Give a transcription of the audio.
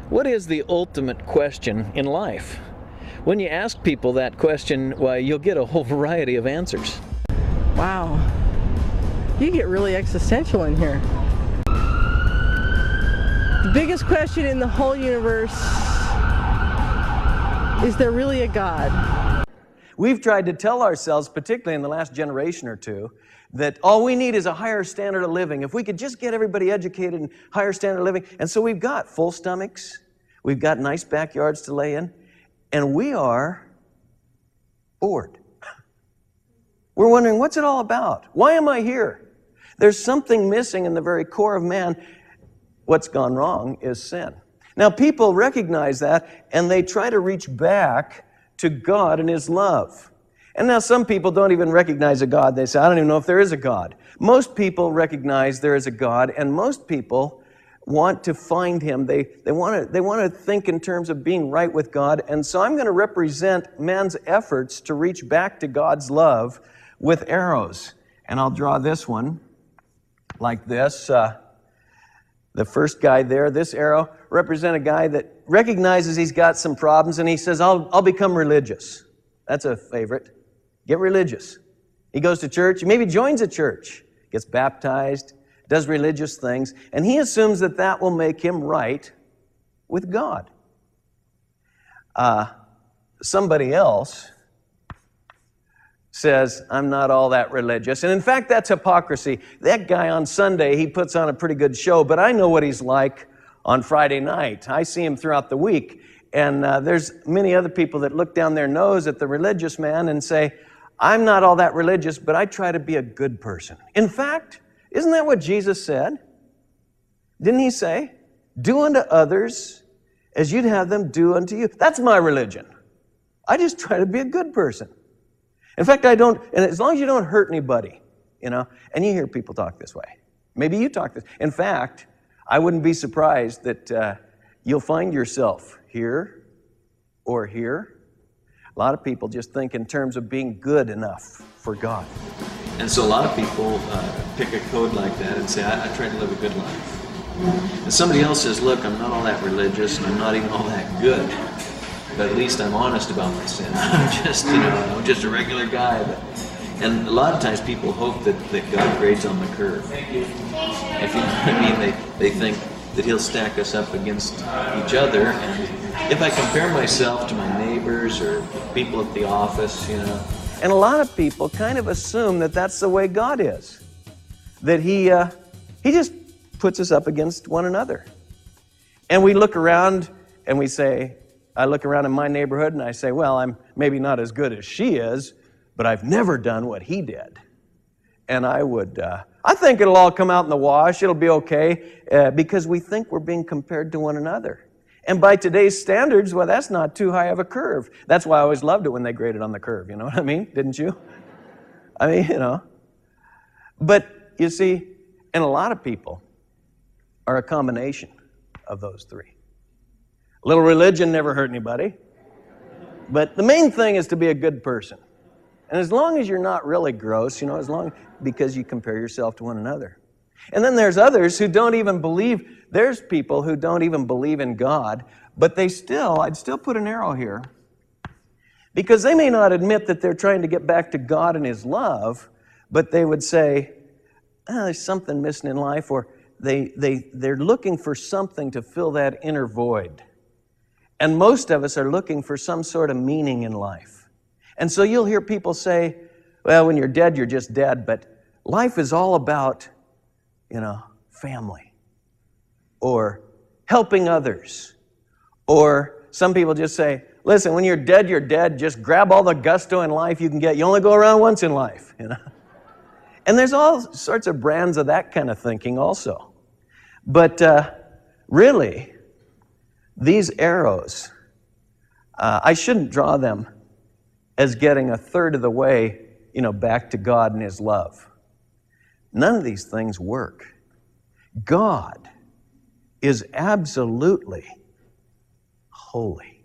What is the ultimate question in life? When you ask people that question, why, you'll get a whole variety of answers. Wow. You get really existential in here. The biggest question in the whole universe, is there really a God? We've tried to tell ourselves, particularly in the last generation or two, that all we need is a higher standard of living. If we could just get everybody educated and higher standard of living. And so we've got full stomachs, we've got nice backyards to lay in, and we are bored. We're wondering, what's it all about? Why am I here? There's something missing in the very core of man. What's gone wrong is sin. Now, people recognize that, and they try to reach back to God and His love. And now some people don't even recognize a God. They say, I don't even know if there is a God. Most people recognize there is a God, and most people want to find Him. They want to think in terms of being right with God. And so I'm going to represent man's efforts to reach back to God's love with arrows. And I'll draw this one like this. The first guy there, this arrow, represent a guy that recognizes he's got some problems, and he says, I'll become religious. That's a favorite. Get religious. He goes to church, maybe joins a church, gets baptized, does religious things, and he assumes that that will make him right with God. Somebody else says, I'm not all that religious. And in fact, that's hypocrisy. That guy on Sunday, he puts on a pretty good show, but I know what he's like on Friday night. I see him throughout the week. And there's many other people that look down their nose at the religious man and say, I'm not all that religious, but I try to be a good person. In fact, isn't that what Jesus said? Didn't He say, do unto others as you'd have them do unto you? That's my religion. I just try to be a good person. In fact, and as long as you don't hurt anybody, and you hear people talk this way. Maybe you talk this. In fact, I wouldn't be surprised that you'll find yourself here or here. A lot of people just think in terms of being good enough for God. And so a lot of people pick a code like that and say, I try to live a good life. And somebody else says, look, I'm not all that religious and I'm not even all that good, but at least I'm honest about my sin. I'm just a regular guy. And a lot of times people hope that God grades on the curve. If you know what I mean, they think that He'll stack us up against each other. And if I compare myself to my neighbors or people at the office, And a lot of people kind of assume that that's the way God is. That He just puts us up against one another. And we look around and we say, I look around in my neighborhood and I say, well, I'm maybe not as good as she is, but I've never done what he did. And I think it'll all come out in the wash. It'll be okay because we think we're being compared to one another. And by today's standards, well, that's not too high of a curve. That's why I always loved it when they graded on the curve. You know what I mean? Didn't you? But you see, and a lot of people are a combination of those three. A little religion never hurt anybody. But the main thing is to be a good person. And as long as you're not really gross, because you compare yourself to one another. And then there's others who don't even believe. There's people who don't even believe in God, but I'd still put an arrow here. Because they may not admit that they're trying to get back to God and His love, but they would say, there's something missing in life, or they're looking for something to fill that inner void. And most of us are looking for some sort of meaning in life. And so you'll hear people say, well, when you're dead, you're just dead, but life is all about family, or helping others. Or some people just say, listen, when you're dead, you're dead. Just grab all the gusto in life you can get. You only go around once in life, And there's all sorts of brands of that kind of thinking also. But really, these arrows, I shouldn't draw them as getting a third of the way, back to God and His love. None of these things work. God is absolutely holy.